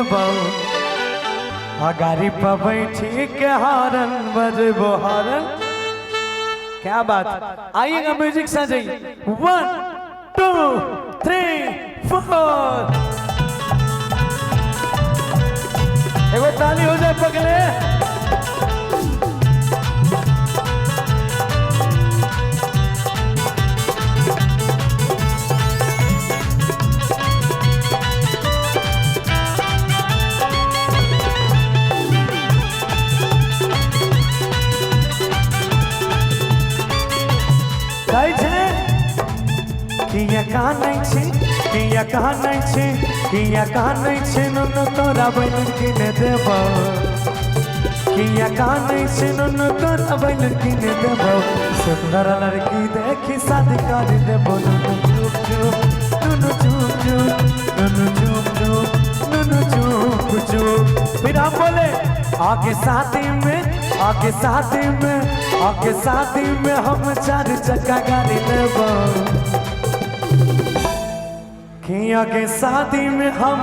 देबो अगारी पर बैठी के हारन बजबो हारन। क्या बात, आइएगा म्यूजिक से जाइए। 1 2 3 4 एगो ताली हो जाए पगले। किया कहा नहीं छे नुनु तोरा बैलन किने देबो किया कहा नहीं छे नुनु तोरा बैलन किने देबो सुंदर लड़की देखी शादी कर देबो नुनु चुप चुप नुनु चुप चुप नुनु चुप चुप नुनु चुप चुप। फिर हम बोले आगे शादी में हम 4 चक्का गाड़ी लेबो किया के शादी में हम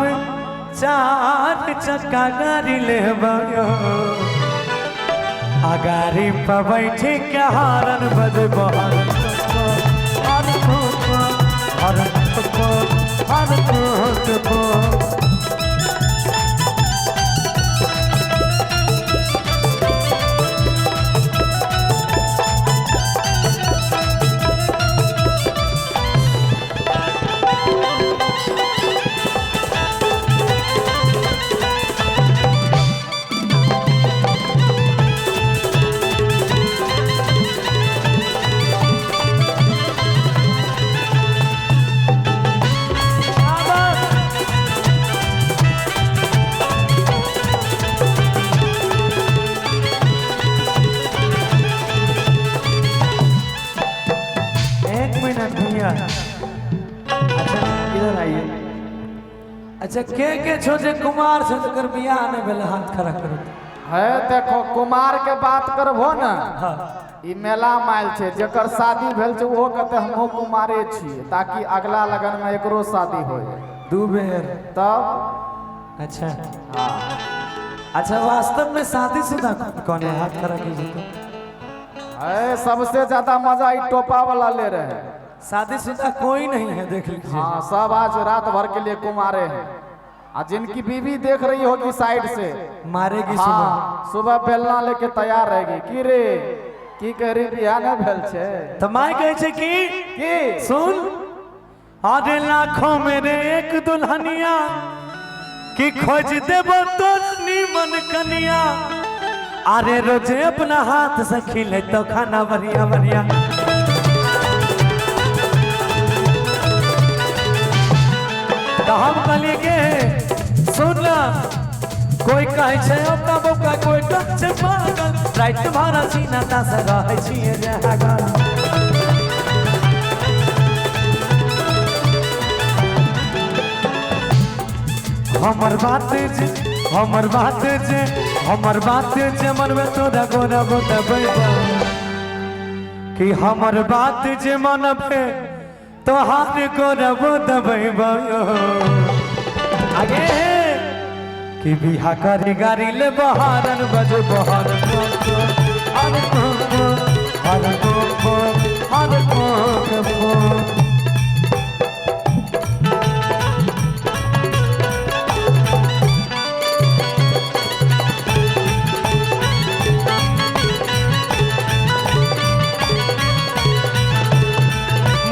4 चक्का गाड़ी लेबो अगारी पर बैठी के हारन बजबो अच्छा के छोटे कुमार से जकर बियाह नहीं भेल हाथ खड़ा करो है। देखो कुमार के बात करबो ना ई मेला माइल छे जकर शादी भेल छे वो कहते हमहु कुमारे छी ताकि अगला लगन में एकरो शादी हो 2 बेर तब। अच्छा हाँ अच्छा वास्तव में शादीशुदा कौन है हाथ खड़ा कीजिए तो। है सबसे ज्यादा मजा ई टोपा वाला ले रहे हैं। शादीशुदा कोई नहीं है देख लीजिए। हाँ सब आज रात भर के लिए कुमारे हैं। और जिनकी बीवी देख रही होगी साइड से मारेगी। हाँ, सुबह बेलना लेके तैयार रहेगी कि रे की कह रही बियाह न भेल छे तो माय कहे छे कि सुन आधे लाखों मेरे एक दुल्हनिया कि खोज देबो तो नीमन कनिया अरे रोजे अपना हाथ से खिले तो खाना बढ़िया बढ़िया। तो हम कहलिए के सुन कोई कहे छे अपना बौका कोई कहे छे पागल रात भरा सीना ता से रहै छिए जागल। हमर बात जे मन में तोरा गोरा बताबै कि हमर बात जे मन पे तो हाथ गोरा बताबै आगे कि बिहा करी गाड़ी ले बहारन बजे बहारन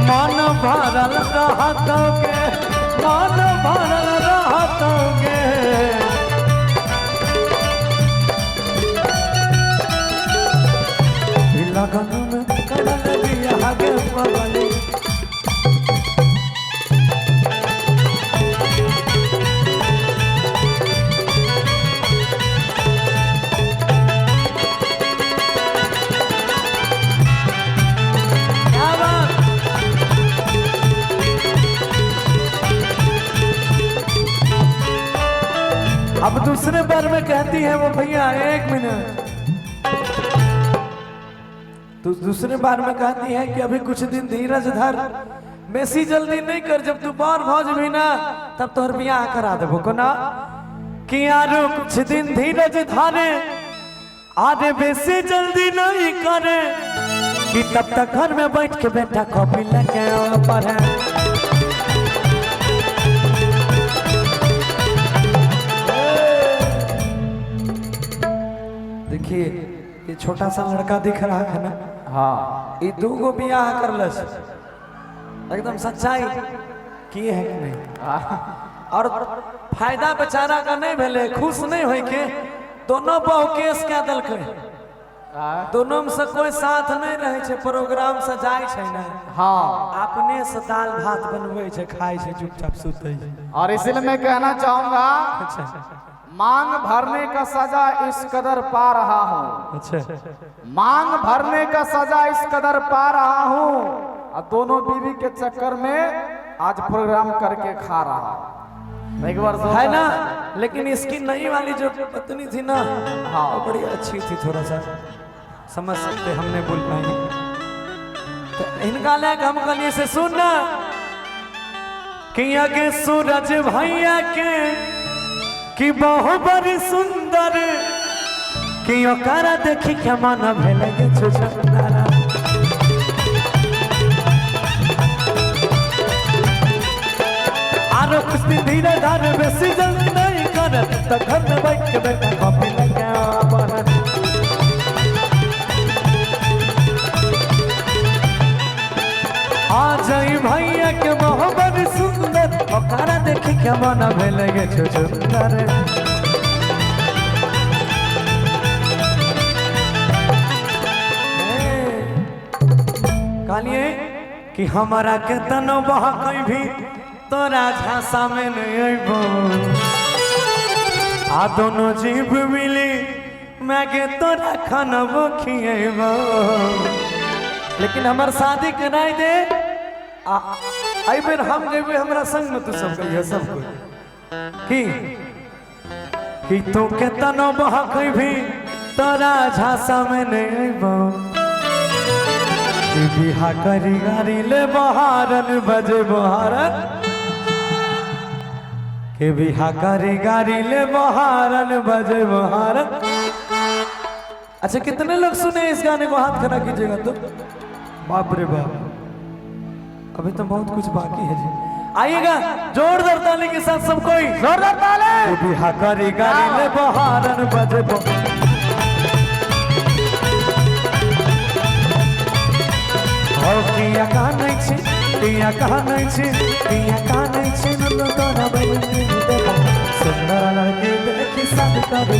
मन भरल रहतोगे मन भरल रहतोगे लगन में करल बियाह गे पगली। अब दूसरे बार में कहती है वो भैया 1 मिनट तो दूसरे बार में कहती है कि अभी कुछ दिन धीरज धर बेसी जल्दी नहीं कर जब तू बार भौज भी ना तब तोहर बियाह करा देबो कोना कि यारो कुछ दिन धीरज धारे, आरे बेसी जल्दी नहीं करे, कि तब तक घर में बैठ के बेटा कॉपी लेके पढ़े। देखिए ये छोटा सा लड़का दिख रहा है ना, हाँ ये दूगो बियाह करलस, एकदम सच्चाई की है कि नहीं। और फायदा बेचारा का नहीं भेले, खुश नहीं होई के दोनों बहु केस क्या दल के, दोनों में से कोई साथ नहीं रहे छे, प्रोग्राम से जाय छे ना, हाँ अपने से दाल भात बनवे छे, खाय छे, चुपचाप सुते छे। और इसलिए मैं कहना चाहूंगा, मांग भरने का सजा इस कदर पा रहा हूँ, अच्छा मांग भरने का सजा इस कदर पा रहा हूँ, और दोनों बीवी के चक्कर में आज प्रोग्राम करके खा रहा हूँ। एक बार है ना, लेकिन इसकी नई वाली जो पत्नी थी ना, हाँ वो बड़ी अच्छी थी, थोड़ा सा समझ सकते हमने बोल पाए तो इनका लेक हम कलिए से सुनना कि आगे सूरज भैया के कि बहुत बड़ी सुंदर, कि ओकरा देखी के मन भेले के छुछुंदरा। आरो कुछ दिन धीरे धारे बेसी जल्दी नहीं करे, तो घर में बैठ के बेटा कॉपी लेके पढ़े। आ जाई भैया के मोहब्बत सुंदर, ओकरा देखी के मन भेले गे छुछुंदर। कहलिए कि हमारा के तनो बहा कोई भी तोरा झांसा में नहीं अइबो, आ दोनों जीव मिली मैं के तोरा खानबो खिएबो, लेकिन हमार शादी कराई दे, आई बेर हम गए हमरा संग में, तू सब कहिए सब कोई कि तू के तनो बहा कोई भी तोरा झांसा में नहीं अइबो, कि बिहा करी गारी ले बहारन बजे बहारन, के बिहा करी गारी ले बहारन बजे बहारन। अच्छा कितने लोग सुने इस गाने को, हाथ खड़ा कीजिएगा तो। बाप रे बाप, अभी तो बहुत कुछ बाकी है जी। आइएगा जोरदार ताली के साथ सब कोई, जोरदार ताली। के बिहा करी गारी ले बहारन बजे बहारन, किया कहा नहीं छी, किया कहा नहीं छी, किया कहा नहीं छी, नन्नो तोरा बहिनी देखो, सुंदर लड़की देखी शादी कर दे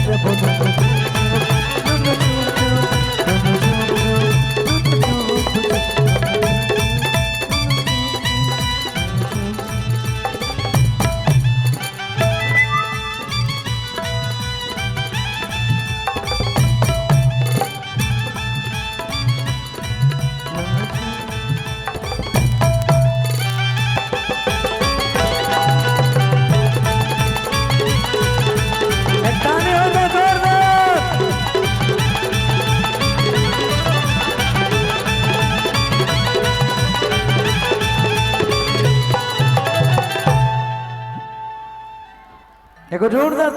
एगो जोरदार